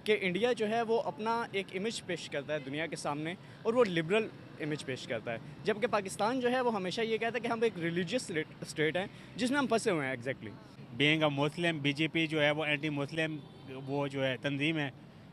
कि इंडिया जो है वो अपना एक इमेज पेश करता है दुनिया के सामने और वो लिबरल इमेज पेश करता है, जबकि पाकिस्तान जो है वो हमेशा ये कहता है कि हम एक रिलीजियस स्टेट हैं जिसमें हम फंसे हुए हैं। Exactly being a Muslim BJP जो है वो एंटी मुस्लिम वो जो है तंजीम है,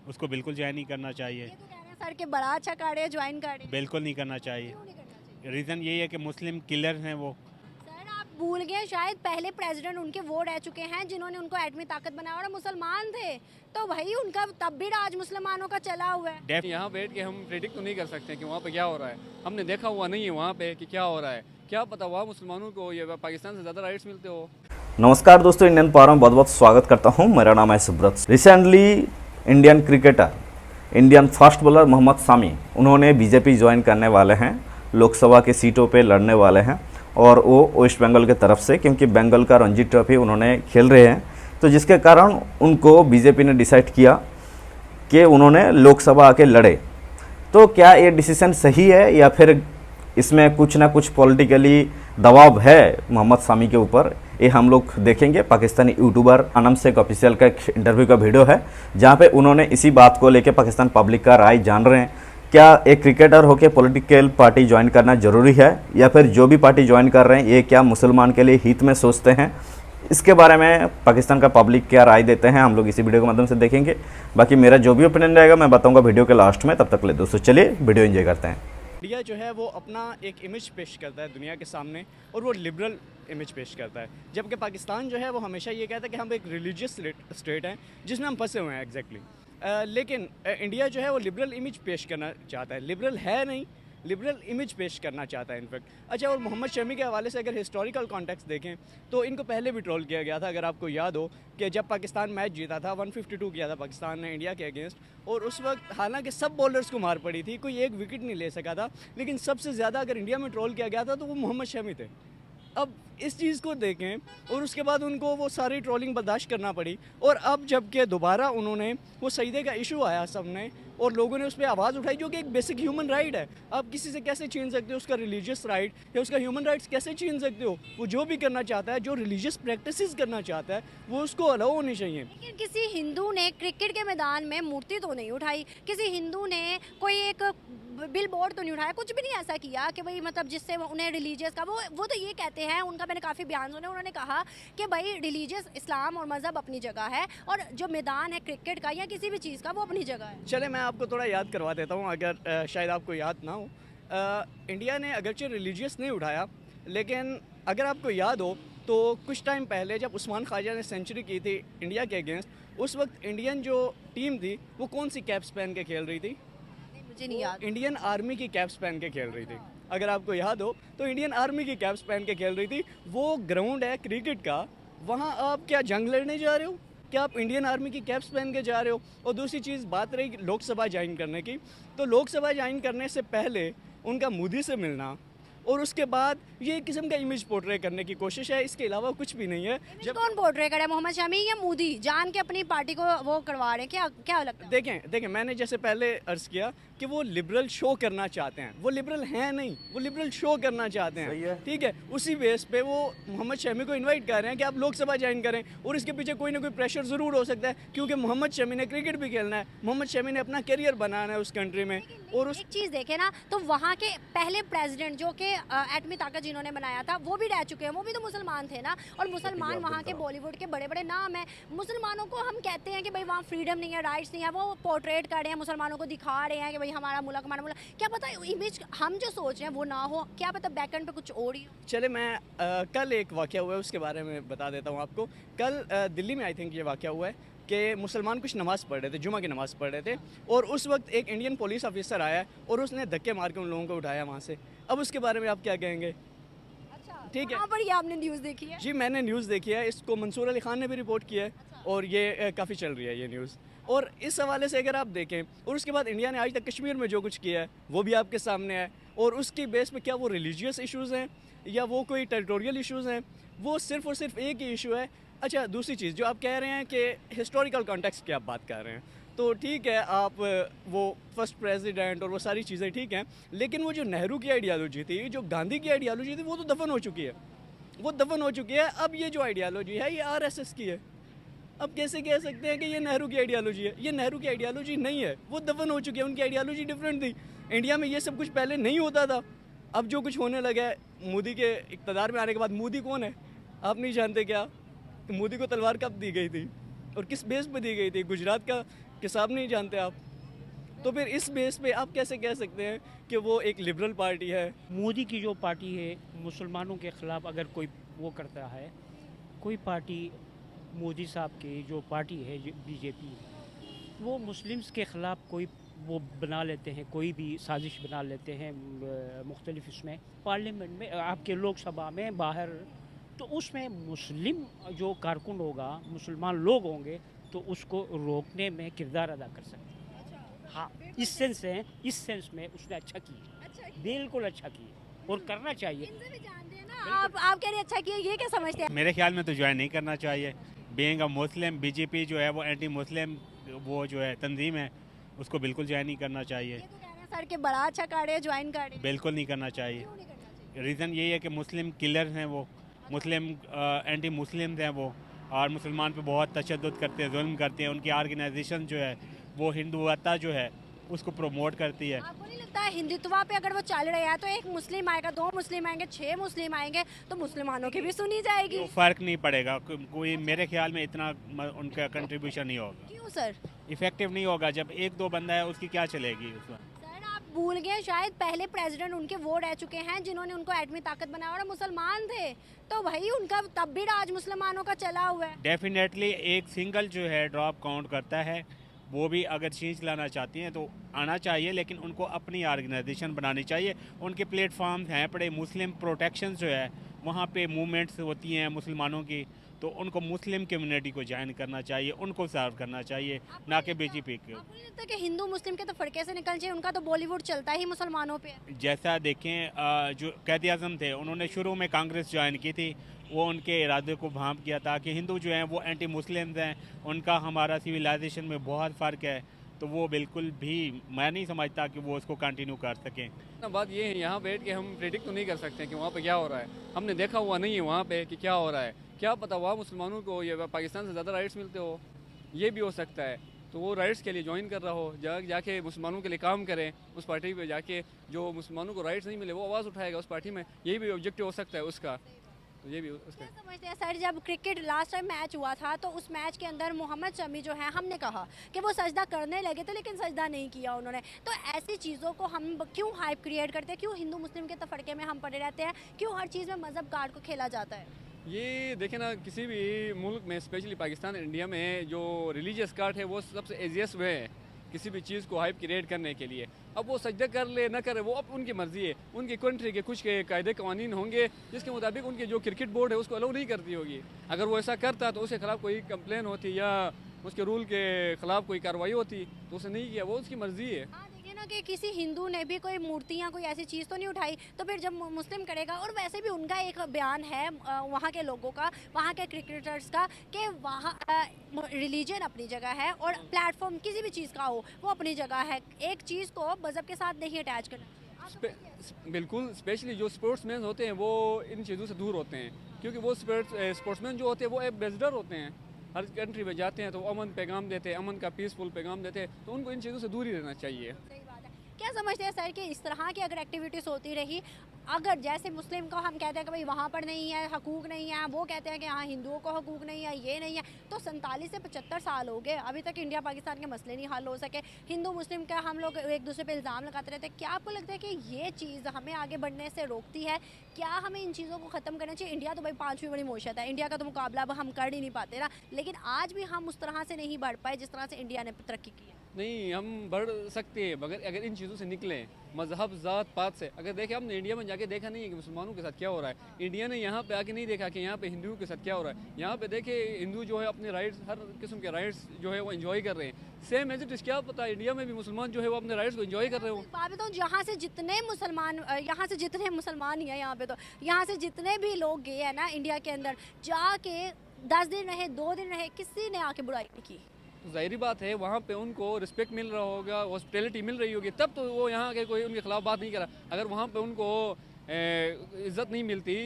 उसको बिल्कुल ज्वाइन नहीं करना चाहिए। ये तो कह रहे हैं सर के बड़ा अच्छा कार्ड है, ज्वाइन कार्ड है। बिल्कुल नहीं करना चाहिए। क्यों नहीं करना चाहिए? रीज़न यही है कि मुस्लिम किलर हैं वो। सर आप भूल गए शायद पहले प्रेसिडेंट उनके वो रह चुके हैं जिन्होंने उनको एटमी ताकत बनाया और मुसलमान थे, तो भाई उनका तब भी राज मुसलमानों का चला हुआ है। यहाँ बैठ के हम प्रेडिक्ट तो नहीं कर सकते कि वहाँ पे क्या हो रहा है। हमने देखा हुआ नहीं है वहाँ पे कि क्या हो रहा है। क्या पता वहाँ मुसलमानों को ये पाकिस्तान से ज़्यादा राइट्स मिलते हो। नमस्कार दोस्तों, इंडियन पावर में बहुत बहुत स्वागत करता हूं। मेरा नाम है Subrata. Recently Indian cricketer, Indian fast bowler Mohammed Shami, उन्होंने बीजेपी ज्वाइन करने वाले हैं, लोकसभा की सीटों पे लड़ने वाले हैं और वो वेस्ट बंगाल की तरफ से, क्योंकि बंगाल का रणजी ट्रॉफी उन्होंने खेल रहे हैं, तो जिसके कारण उनको बीजेपी ने डिसाइड किया कि उन्होंने लोकसभा आके लड़े। तो क्या ये डिसीजन सही है या फिर इसमें कुछ ना कुछ पॉलिटिकली दबाव है मोहम्मद सामी के ऊपर, ये हम लोग देखेंगे। पाकिस्तानी यूट्यूबर आनम शेख ऑफिशियल का एक इंटरव्यू का वीडियो है जहाँ पे उन्होंने इसी बात को लेकर पाकिस्तान पब्लिक का राय जान रहे हैं। क्या एक क्रिकेटर होकर पॉलिटिकल पार्टी ज्वाइन करना ज़रूरी है या फिर जो भी पार्टी ज्वाइन कर रहे हैं ये क्या मुसलमान के लिए हित में सोचते हैं, इसके बारे में पाकिस्तान का पब्लिक क्या राय देते हैं हम लोग इसी वीडियो के माध्यम से देखेंगे। बाकी मेरा जो भी ओपिनियन रहेगा मैं बताऊँगा वीडियो के लास्ट में। तब तक ले दोस्तों चलिए वीडियो एंजॉय करते हैं। इंडिया जो है वो अपना एक इमेज पेश करता है दुनिया के सामने और वो लिबरल इमेज पेश करता है, जबकि पाकिस्तान जो है वो हमेशा ये कहता है कि हम एक रिलीजियस स्टेट हैं जिसमें हम फंसे हुए हैं। एग्जैक्टली लेकिन इंडिया जो है वो लिबरल इमेज पेश करना चाहता है, लिबरल है नहीं, लिबरल इमेज पेश करना चाहता है इनफैक्ट। अच्छा, और मोहम्मद शमी के हवाले से अगर हिस्टोरिकल कॉन्टेक्स्ट देखें तो इनको पहले भी ट्रोल किया गया था। अगर आपको याद हो कि जब पाकिस्तान मैच जीता था 152 किया था पाकिस्तान ने इंडिया के अगेंस्ट, और उस वक्त हालांकि सब बॉलर्स को मार पड़ी थी, कोई एक विकेट नहीं ले सका था, लेकिन सबसे ज़्यादा अगर इंडिया में ट्रोल किया गया था तो वो मोहम्मद शमी थे। अब इस चीज़ को देखें और उसके बाद उनको वो सारी ट्रोलिंग बर्दाश्त करना पड़ी, और अब जबकि दोबारा उन्होंने वो सईदे का इशू आया सबने और लोगों ने उस पर आवाज़ उठाई, जो कि एक बेसिक ह्यूमन राइट है। आप किसी से कैसे छीन सकते हो उसका रिलीजियस राइट या उसका ह्यूमन राइट्स कैसे छीन सकते हो? वो जो भी करना चाहता है, जो रिलीजियस प्रैक्टिसेस करना चाहता है, वो उसको अलाउ होनी चाहिए। लेकिन किसी हिंदू ने क्रिकेट के मैदान में मूर्ति तो नहीं उठाई, किसी हिंदू ने कोई एक बिल बोर्ड तो नहीं उठाया, कुछ भी नहीं ऐसा किया कि भाई मतलब जिससे उन्हें रिलीजियस का वो तो ये कहते हैं, उनका मैंने काफ़ी बयान सुने, उन्होंने कहा कि भाई रिलीजियस इस्लाम और मज़हब अपनी जगह है और जो मैदान है क्रिकेट का या किसी भी चीज़ का वो अपनी जगह है। चले मैं आपको थोड़ा याद करवा देता हूँ, अगर शायद आपको याद ना हो। इंडिया ने अगरचे रिलीजियस नहीं उठाया, लेकिन अगर आपको याद हो तो कुछ टाइम पहले जब उस्मान ख्वाजा ने सेंचुरी की थी इंडिया के अगेंस्ट, उस वक्त इंडियन जो टीम थी वो कौन सी कैप्स पहन के खेल रही थी? मुझे नहीं याद। इंडियन आर्मी की कैप्स पहन के खेल रही थी। अगर आपको याद हो तो इंडियन आर्मी की कैप्स पहन के खेल रही थी। वो ग्राउंड है क्रिकेट का, वहाँ आप क्या जंग लड़ने जा रहे हो? क्या आप इंडियन आर्मी की कैप्स पहन के जा रहे हो? और दूसरी चीज़, बात रही लोकसभा ज्वाइन करने की, तो लोकसभा ज्वाइन करने से पहले उनका मोदी से मिलना और उसके बाद ये एक किस्म का इमेज पोर्ट्रे करने की कोशिश है, इसके अलावा कुछ भी नहीं है। जब कौन पोर्ट्रे करे, मोहम्मद शमी या मोदी जान के अपनी पार्टी को वो करवा रहे हैं? क्या लगता है? देखें मैंने जैसे पहले अर्ज किया कि वो लिबरल शो करना चाहते हैं, वो लिबरल हैं नहीं, वो लिबरल शो करना चाहते हैं। ठीक है, उसी बेस पे वो मोहम्मद शमी को इनवाइट कर रहे हैं कि आप लोकसभा ज्वाइन करें, और इसके पीछे कोई ना कोई प्रेशर ज़रूर हो सकता है, क्योंकि मोहम्मद शमी ने क्रिकेट भी खेलना है, मोहम्मद शमी ने अपना करियर बनाना है उस कंट्री में। और उस एक चीज़ देखे ना तो वहाँ के पहले प्रेसिडेंट जो कि एटमी ताकत जिन्होंने बनाया था वो भी रह चुके हैं, वो भी तो मुसलमान थे ना, और मुसलमान वहाँ के बॉलीवुड के बड़े बड़े नाम हैं। मुसलमानों को हम कहते हैं कि भाई वहाँ फ्रीडम नहीं है, राइट्स नहीं है, वो पोर्ट्रेट कर रहे हैं, मुसलमानों को दिखा रहे हैं कि भाई हमारा मुल्क हमारा मुल्क। क्या पता इमेज हम जो सोच रहे हैं वो ना हो, क्या पता बैकएंड पे कुछ और ही हो। चले मैं कल एक वाक़या हुआ है उसके बारे में बता देता हूँ आपको। कल दिल्ली में आई थिंक ये वाक़या हुआ है कि मुसलमान कुछ नमाज़ पढ़ रहे थे, जुमा की नमाज़ पढ़ रहे थे, और उस वक्त एक इंडियन पुलिस ऑफिसर आया और उसने धक्के मार के उन लोगों को उठाया वहाँ से। अब उसके बारे में आप क्या कहेंगे? ठीक है, हाँ, पर ये आपने न्यूज़ देखी है? जी मैंने न्यूज़ देखी है, इसको मंसूर अली खान ने भी रिपोर्ट किया है, और ये काफ़ी चल रही है ये न्यूज़। और इस हवाले से अगर आप देखें, और उसके बाद इंडिया ने आज तक कश्मीर में जो कुछ किया है वो भी आपके सामने है, और उसकी बेस पे क्या वो रिलीजियस इश्यूज़ हैं या वो कोई टेरिटोरियल इश्यूज़ हैं, वो सिर्फ़ और सिर्फ एक ही इशू है। अच्छा, दूसरी चीज़ जो आप कह रहे हैं कि हिस्टोरिकल कॉन्टेक्स्ट की आप बात कर रहे हैं, तो ठीक है, आप वो फर्स्ट प्रेसिडेंट और वो सारी चीज़ें ठीक हैं, लेकिन वो जो नेहरू की आइडियालॉजी थी, जो गांधी की आइडियालॉजी थी, वो तो दफन हो चुकी है, वो दफन हो चुकी है। अब ये जो आइडियालॉजी है ये आरएसएस की है। अब कैसे कह सकते हैं कि ये नेहरू की आइडियालॉजी है? ये नेहरू की आइडियालॉजी नहीं है, वो दफन हो चुकी है, उनकी आइडियालॉजी डिफरेंट थी। इंडिया में ये सब कुछ पहले नहीं होता था, अब जो कुछ होने लगा है मोदी के इक़्तिदार में आने के बाद। मोदी कौन है आप नहीं जानते क्या? मोदी को तलवार कब दी गई थी और किस बेस पे दी गई थी? गुजरात का किसाब नहीं जानते आप? तो फिर इस बेस पे आप कैसे कह सकते हैं कि वो एक लिबरल पार्टी है? मोदी की जो पार्टी है, मुसलमानों के ख़िलाफ़ अगर कोई वो करता है, कोई पार्टी मोदी साहब की जो पार्टी है बीजेपी, वो मुस्लिम्स के ख़िलाफ़ कोई वो बना लेते हैं, कोई भी साजिश बना लेते हैं मुख्तलिफ इसमें पार्लियामेंट में, आपके लोकसभा में, बाहर, तो उसमें मुस्लिम जो कारकुन होगा, मुसलमान लोग होंगे, तो उसको रोकने में किरदार अदा कर सकते हैं। हाँ, इस सेंस में उसने अच्छा किया, बिल्कुल अच्छा किया और करना चाहिए। इनसे भी जानते हैं ना आप कह रहे अच्छा किया, ये क्या समझते हैं? मेरे ख्याल में तो ज्वाइन नहीं करना चाहिए। बीइंग अ मुस्लिम, बीजेपी जो है वो एंटी मुस्लिम वो जो है तंजीम है, उसको बिल्कुल ज्वाइन नहीं करना चाहिए। ये तो कह रहे हैं सर के बड़ा अच्छा कार्ड है, ज्वाइन कार्ड है। बिल्कुल नहीं करना चाहिए। क्यों नहीं करना चाहिए? रीज़न यही है कि मुस्लिम किलर हैं वो, मुस्लिम एंटी मुस्लिम हैं वो, और मुसलमान पे बहुत तशद्दुद करते हैं, जुल्म करते हैं। उनकी ऑर्गेनाइजेशन जो है वो हिंदुत्व जो है उसको प्रमोट करती है। आपको नहीं लगता है हिंदुत्व पे अगर वो चल रहे हैं तो एक मुस्लिम आएगा, 2 मुस्लिम आएंगे, 6 मुस्लिम आएंगे, तो मुसलमानों की भी सुनी जाएगी? तो फ़र्क नहीं पड़ेगा, कोई मेरे ख्याल में इतना उनका कंट्रीब्यूशन नहीं होगा, क्यों सर? इफ़ेक्टिव नहीं होगा। जब 1-2 बंदा है उसकी क्या चलेगी उसमें? सर आप भूल गए, शायद पहले प्रेसिडेंट उनके वो रह चुके हैं जिन्होंने उनको एटमी ताकत बनाया और मुसलमान थे, तो भाई उनका तब भी राज मुसलमानों का चला हुआ है। डेफिनेटली एक सिंगल जो है ड्रॉप काउंट करता है। वो भी अगर चेंज लाना चाहती हैं तो आना चाहिए, लेकिन उनको अपनी ऑर्गेनाइजेशन बनानी चाहिए। उनके प्लेटफॉर्म्स हैं बड़े, मुस्लिम प्रोटेक्शन जो है वहाँ पे मूवमेंट्स होती हैं मुसलमानों की, तो उनको मुस्लिम कम्युनिटी को ज्वाइन करना चाहिए, उनको सर्व करना चाहिए, ना कि बीजेपी के। आपको नहीं लगता कि हिंदू मुस्लिम के तो फड़के से निकल जाए? उनका तो बॉलीवुड चलता ही मुसलमानों पे है। जैसा देखें जो कैद आज़म थे, उन्होंने शुरू में कांग्रेस ज्वाइन की थी, वो उनके इरादे को भांप किया था कि हिंदू जो हैं वो एंटी मुस्लिम्स हैं, उनका हमारा सिविलाइजेशन में बहुत फ़र्क है, तो वो बिल्कुल भी मैं नहीं समझता कि वो उसको कंटिन्यू कर सकें। ना बात ये है, यहाँ बैठ के हम प्रेडिक्ट तो नहीं कर सकते कि वहाँ पे क्या हो रहा है। हमने देखा हुआ नहीं है वहाँ पे कि क्या हो रहा है। क्या पता वहाँ मुसलमानों को या पाकिस्तान से ज़्यादा राइट्स मिलते हो, ये भी हो सकता है। तो वो राइट्स के लिए ज्वाइन कर रहा हो, जाके मुसलमानों के लिए काम करें, उस पार्टी पे जाके जो मुसलमानों को राइट्स नहीं मिले वो आवाज़ उठाएगा उस पार्टी में, यही भी ऑब्जेक्टिव हो सकता है उसका। तो ये भी उसका क्या समझते हैं सर, जब क्रिकेट लास्ट टाइम मैच हुआ था तो उस मैच के अंदर मोहम्मद शमी जो है, हमने कहा कि वो सजदा करने लगे थे लेकिन सजदा नहीं किया उन्होंने, तो ऐसी चीज़ों को हम क्यों हाइप क्रिएट करते हैं? क्यों हिंदू मुस्लिम के तफरके में हम पड़े रहते हैं? क्यों हर चीज़ में मजहब कार्ड को खेला जाता है? ये देखें ना, किसी भी मुल्क में स्पेशली पाकिस्तान इंडिया में जो रिलीजियस कार्ड है वो सबसे एजिएस्ट वे है किसी भी चीज़ को हाइप क्रिएट करने के लिए। अब वो सजदा कर ले ना करे वो अब उनकी मर्ज़ी है। उनकी कंट्री के कुछ के कायदे कवानीन होंगे जिसके मुताबिक उनकी जो क्रिकेट बोर्ड है उसको अलाउ नहीं करती होगी। अगर वो ऐसा करता तो उसके खिलाफ कोई कंप्लेन होती या उसके रूल के ख़िलाफ़ कोई कार्रवाई होती, तो उसने नहीं किया, वो उसकी मर्ज़ी है। हाँ, देखिए ना कि किसी हिंदू ने भी कोई मूर्तियाँ, कोई ऐसी चीज़ तो नहीं उठाई, तो फिर जब मुस्लिम करेगा, और वैसे भी उनका एक बयान है वहाँ के लोगों का, वहाँ के क्रिकेटर्स का, कि वहाँ रिलीजन अपनी जगह है और प्लेटफॉर्म किसी भी चीज़ का हो वो अपनी जगह है, एक चीज़ को मज़हब के साथ नहीं अटैच करना। बिल्कुल, स्पेशली जो स्पोर्ट्समैन होते हैं वो इन चीज़ों से दूर होते हैं, क्योंकि वो स्पोर्ट्समैन जो होते हैं वो एम्बेसडर होते हैं, हर कंट्री में जाते हैं तो अमन पैगाम देते हैं, अमन का पीसफुल पैगाम देते हैं, तो उनको इन चीज़ों से दूर ही रहना चाहिए। सही बात है। क्या समझते हैं सर कि इस तरह की अगर एक्टिविटीज़ होती रही, अगर जैसे मुस्लिम को हम कहते हैं कि भाई वहाँ पर नहीं है, हकूक़ नहीं है, वो कहते हैं कि हाँ हिंदुओं को हकूक़ नहीं है, ये नहीं है, तो 47 से 75 साल हो गए, अभी तक इंडिया पाकिस्तान के मसले नहीं हल हो सके, हिंदू मुस्लिम का हम लोग एक दूसरे पे इल्ज़ाम लगाते रहते हैं। क्या आपको लगता है कि ये चीज़ हमें आगे बढ़ने से रोकती है? क्या हमें इन चीज़ों को ख़त्म करना चाहिए? इंडिया तो भाई 5वीं बड़ी मौशत है, इंडिया का तो मुकाबला अब हम कर ही नहीं पाते ना, लेकिन आज भी हम उस तरह से नहीं बढ़ पाए जिस तरह से इंडिया ने तरक्की की है। नहीं, हम बढ़ सकते हैं मगर अगर इन चीज़ों से निकलें, मजहब ज़ात पात से। अगर देखें, हमने इंडिया में जाके देखा नहीं है कि मुसलमानों के साथ क्या हो रहा है, इंडिया ने यहाँ पे आके नहीं देखा कि यहाँ पे हिंदुओं के साथ क्या हो रहा है। यहाँ पे देखे हिंदू जो है अपने राइट्स, हर किस्म के राइट्स जो है वो एंजॉय कर रहे हैं, सेम एज इट इज़। क्या पता इंडिया में भी मुसलमान जो है वो अपने राइट्स को एंजॉय कर रहे हो। बात बताऊँ, यहाँ से जितने मुसलमान, यहाँ से जितने मुसलमान ही हैं यहाँ पे, तो यहाँ से जितने भी लोग गए हैं ना इंडिया के अंदर, जाके 10 दिन रहे, 2 दिन रहे, किसी ने आके बुराई नहीं की। तो ज़ाहिरी बात है वहाँ पे उनको रिस्पेक्ट मिल रहा होगा, हॉस्पिटैलिटी मिल रही होगी, तब तो वो यहाँ के कोई उनके खिलाफ बात नहीं करा। अगर वहाँ पे उनको इज़्ज़त नहीं मिलती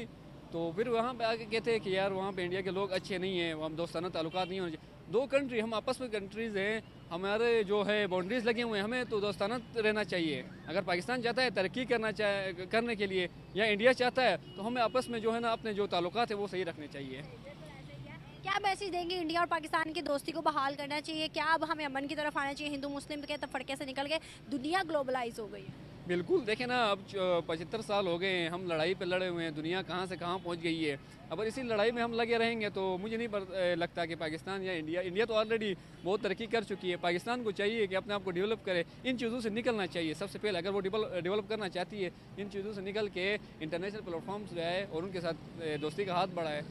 तो फिर वहाँ पे आके कहते हैं कि यार वहाँ पे इंडिया के लोग अच्छे नहीं हैं, हम दोस्ताना ताल्लुकात नहीं होने चाहिए। दो कंट्री, हम आपस में कंट्रीज़ हैं, हमारे जो है बाउंड्रीज़ लगे हुए हैं, हमें तो दोस्ताना रहना चाहिए। अगर पाकिस्तान चाहता है तरक्की करने के लिए, या इंडिया चाहता है, तो हमें आपस में जो है ना अपने जो ताल्लुकात है वो सही रखने चाहिए। क्या मैसेज देंगे? इंडिया और पाकिस्तान की दोस्ती को बहाल करना चाहिए क्या? अब हमें अमन की तरफ आना चाहिए? हिंदू मुस्लिम के तफड़के से निकल के दुनिया ग्लोबलाइज हो गई है। बिल्कुल, देखें ना, अब 75 साल हो गए हैं, हम लड़ाई पे लड़े हुए हैं, दुनिया कहाँ से कहाँ पहुँच गई है। अगर इसी लड़ाई में हम लगे रहेंगे तो मुझे नहीं लगता कि पाकिस्तान या इंडिया तो ऑलरेडी बहुत तरक्की कर चुकी है। पाकिस्तान को चाहिए कि अपने आप को डेवलप करे, इन चीज़ों से निकलना चाहिए सबसे पहले। अगर वो डेवलप करना चाहती है, इन चीज़ों से निकल के इंटरनेशनल प्लेटफॉर्म्स जो है और उनके साथ दोस्ती का हाथ बढ़ाए।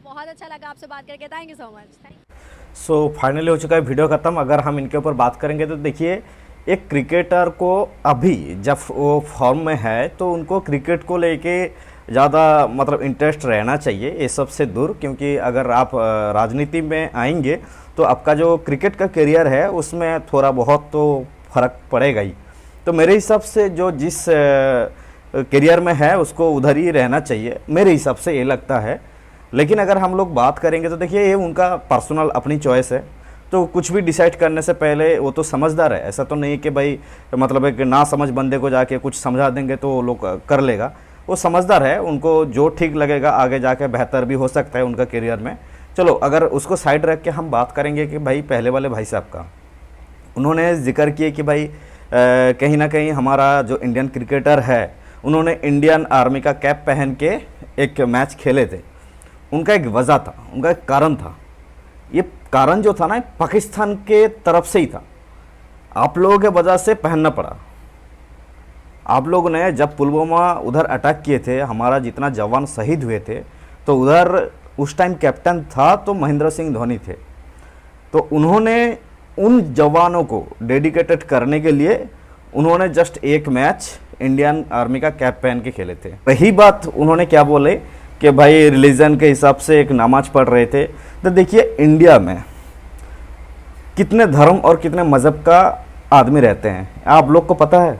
बहुत अच्छा लगा आपसे बात करके, thank you so much. So finally हो चुका है वीडियो ख़त्म। अगर हम इनके ऊपर बात करेंगे तो देखिए, एक क्रिकेटर को अभी जब वो फॉर्म में है तो उनको क्रिकेट को लेके ज़्यादा मतलब इंटरेस्ट रहना चाहिए, ये सबसे दूर। क्योंकि अगर आप राजनीति में आएंगे तो आपका जो क्रिकेट का करियर है उसमें थोड़ा बहुत तो फ़र्क पड़ेगा ही। तो मेरे हिसाब से जो जिस करियर में है उसको उधर ही रहना चाहिए, मेरे हिसाब से ये लगता है। लेकिन अगर हम लोग बात करेंगे तो देखिए, ये उनका पर्सनल अपनी चॉइस है। तो कुछ भी डिसाइड करने से पहले वो तो समझदार है। ऐसा तो नहीं कि भाई मतलब एक ना समझ बंदे को जाके कुछ समझा देंगे तो वो लोग कर लेगा। वो समझदार है, उनको जो ठीक लगेगा आगे जाके बेहतर भी हो सकता है उनका करियर में। चलो, अगर उसको साइड रख के हम बात करेंगे कि भाई पहले वाले भाई साहब का, उन्होंने जिक्र किए कि भाई कहीं ना कहीं हमारा जो इंडियन क्रिकेटर है उन्होंने इंडियन आर्मी का कैप पहन के एक मैच खेले थे। उनका एक वजह था, उनका एक कारण था। ये कारण जो था ना, पाकिस्तान के तरफ से ही था। आप लोगों के वजह से पहनना पड़ा। आप लोगों ने जब पुलवामा उधर अटैक किए थे, हमारा जितना जवान शहीद हुए थे, तो उधर उस टाइम कैप्टन था तो महेंद्र सिंह धोनी थे। तो उन्होंने उन जवानों को डेडिकेटेड करने के लिए उन्होंने जस्ट एक मैच इंडियन आर्मी का कैप पहन के खेले थे। वही बात उन्होंने क्या बोले कि भाई रिलीजन के हिसाब से एक नमाज पढ़ रहे थे। तो देखिए, इंडिया में कितने धर्म और कितने मज़हब का आदमी रहते हैं, आप लोग को पता है।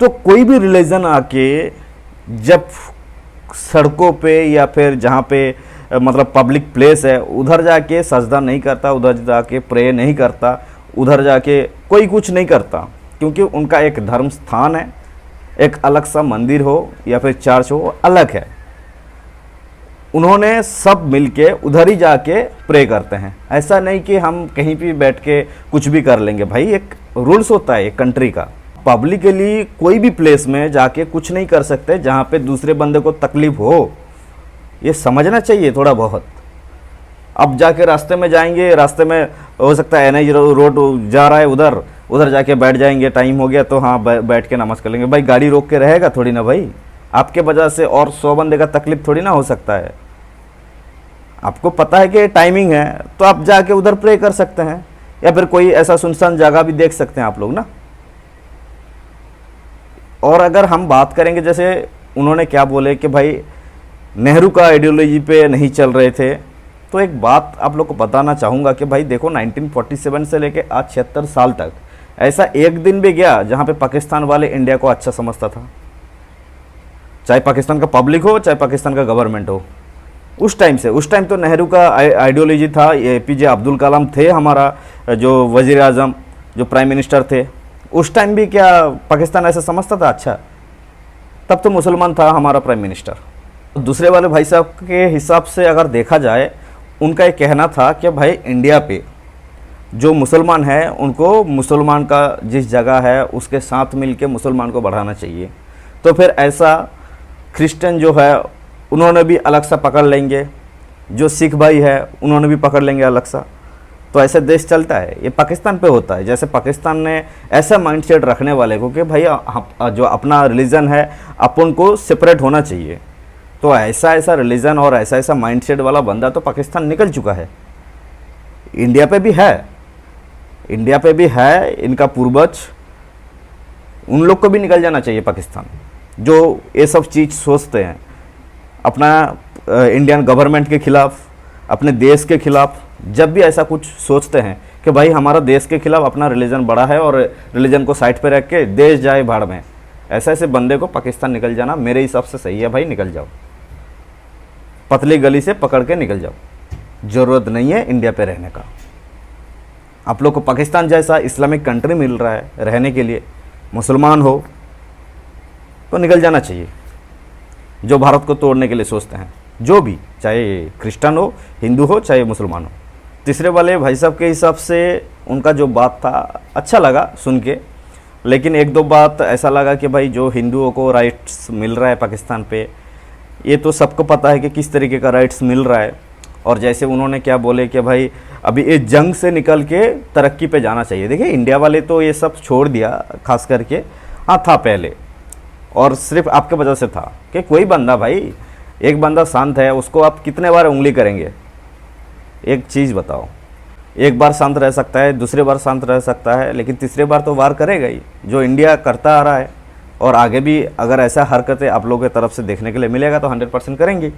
तो कोई भी रिलीजन आके जब सड़कों पे या फिर जहाँ पे मतलब पब्लिक प्लेस है उधर जाके सजदा नहीं करता, उधर जाके प्रे नहीं करता, उधर जाके कोई कुछ नहीं करता। क्योंकि उनका एक धर्म स्थान है, एक अलग सा मंदिर हो या फिर चर्च हो, अलग है। उन्होंने सब मिलके उधर ही जाके प्रे करते हैं। ऐसा नहीं कि हम कहीं भी बैठ के कुछ भी कर लेंगे। भाई एक रूल्स होता है एक कंट्री का। पब्लिकली कोई भी प्लेस में जाके कुछ नहीं कर सकते जहाँ पे दूसरे बंदे को तकलीफ हो, ये समझना चाहिए थोड़ा बहुत। अब जाके रास्ते में जाएंगे, रास्ते में हो सकता है NH रोड जा रहा है, उधर जाके बैठ जाएंगे, टाइम हो गया तो हाँ बैठ के नमाज़ कर लेंगे। भाई गाड़ी रोक के रहेगा थोड़ी ना भाई, आपके वजह से और 100 बंदे का तकलीफ थोड़ी ना हो सकता है। आपको पता है कि टाइमिंग है तो आप जाके उधर प्रे कर सकते हैं, या फिर कोई ऐसा सुनसान जगह भी देख सकते हैं आप लोग ना। और अगर हम बात करेंगे, जैसे उन्होंने क्या बोले कि भाई नेहरू का आइडियोलॉजी पे नहीं चल रहे थे, तो एक बात आप लोग को बताना चाहूँगा कि भाई देखो 1947 से लेके आज 76 साल तक ऐसा एक दिन भी गया जहाँ पे पाकिस्तान वाले इंडिया को अच्छा समझता था, चाहे पाकिस्तान का पब्लिक हो चाहे पाकिस्तान का गवर्नमेंट हो। उस टाइम तो नेहरू का आइडियोलॉजी था, APJ अब्दुल कलाम थे हमारा जो वज़ीर आज़म, जो प्राइम मिनिस्टर थे। उस टाइम भी क्या पाकिस्तान ऐसा समझता था अच्छा? तब तो मुसलमान था हमारा प्राइम मिनिस्टर। दूसरे वाले भाई साहब के हिसाब से अगर देखा जाए, उनका ये कहना था कि भाई इंडिया पे जो मुसलमान है उनको मुसलमान का जिस जगह है उसके साथ मिलके मुसलमान को बढ़ाना चाहिए। तो फिर ऐसा क्रिश्चियन जो है उन्होंने भी अलग सा पकड़ लेंगे, जो सिख भाई है उन्होंने भी पकड़ लेंगे अलग सा। तो ऐसे देश चलता है, ये पाकिस्तान पे होता है। जैसे पाकिस्तान ने ऐसा माइंडसेट रखने वाले को कि भाई जो अपना रिलीजन है अपन को सेपरेट होना चाहिए, तो ऐसा रिलीजन और ऐसा माइंडसेट वाला बंदा तो पाकिस्तान निकल चुका है। इंडिया पे भी है इनका पूर्वज, उन लोग को भी निकल जाना चाहिए पाकिस्तान, जो ये सब चीज़ सोचते हैं अपना इंडियन गवर्नमेंट के खिलाफ, अपने देश के खिलाफ। जब भी ऐसा कुछ सोचते हैं कि भाई हमारा देश के खिलाफ अपना रिलीजन बड़ा है और रिलीजन को साइड पे रख के देश जाए भाड़ में, ऐसे बंदे को पाकिस्तान निकल जाना मेरे हिसाब से सही है। भाई निकल जाओ, पतली गली से पकड़ के निकल जाओ। ज़रूरत नहीं है इंडिया पे रहने का। आप लोग को पाकिस्तान जैसा इस्लामिक कंट्री मिल रहा है रहने के लिए, मुसलमान हो तो निकल जाना चाहिए। जो भारत को तोड़ने के लिए सोचते हैं, जो भी, चाहे क्रिश्चियन हो, हिंदू हो, चाहे मुसलमान हो। तीसरे वाले भाई साहब के हिसाब से उनका जो बात था अच्छा लगा सुन के, लेकिन एक दो बात ऐसा लगा कि भाई जो हिंदुओं को राइट्स मिल रहा है पाकिस्तान पे, ये तो सबको पता है कि किस तरीके का राइट्स मिल रहा है। और जैसे उन्होंने क्या बोले कि भाई अभी इस जंग से निकल के तरक्की पे जाना चाहिए। देखिए इंडिया वाले तो ये सब छोड़ दिया, खास करके हाँ था पहले, और सिर्फ आपके वजह से था कि कोई बंदा, भाई एक बंदा शांत है, उसको आप कितने बार उंगली करेंगे? एक चीज़ बताओ, एक बार शांत रह सकता है, दूसरे बार शांत रह सकता है, लेकिन तीसरे बार तो वार करेगा ही, जो इंडिया करता आ रहा है। और आगे भी अगर ऐसा हरकतें आप लोगों की तरफ से देखने के लिए मिलेगा तो 100% करेंगे।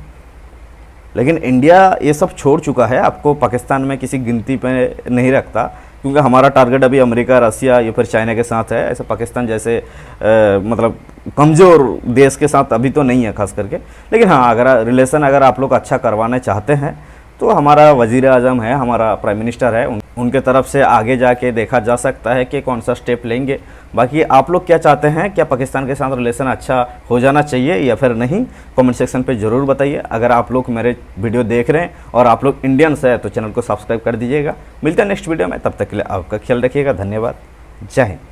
लेकिन इंडिया ये सब छोड़ चुका है, आपको पाकिस्तान में किसी गिनती पे नहीं रखता, क्योंकि हमारा टारगेट अभी अमेरिका, रसिया या फिर चाइना के साथ है। ऐसे पाकिस्तान जैसे मतलब कमज़ोर देश के साथ अभी तो नहीं है खास करके। लेकिन हाँ, अगर रिलेशन अगर आप लोग अच्छा करवाने चाहते हैं तो हमारा वज़ीर आज़म है, हमारा प्राइम मिनिस्टर है, उनके तरफ से आगे जाके देखा जा सकता है कि कौन सा स्टेप लेंगे। बाकी आप लोग क्या चाहते हैं, क्या पाकिस्तान के साथ रिलेशन अच्छा हो जाना चाहिए या फिर नहीं? कमेंट सेक्शन पे ज़रूर बताइए। अगर आप लोग मेरे वीडियो देख रहे हैं और आप लोग इंडियंस हैं तो चैनल को सब्सक्राइब कर दीजिएगा। मिलते हैं नेक्स्ट वीडियो में, तब तक के लिए आपका ख्याल रखिएगा। धन्यवाद, जय हिंद।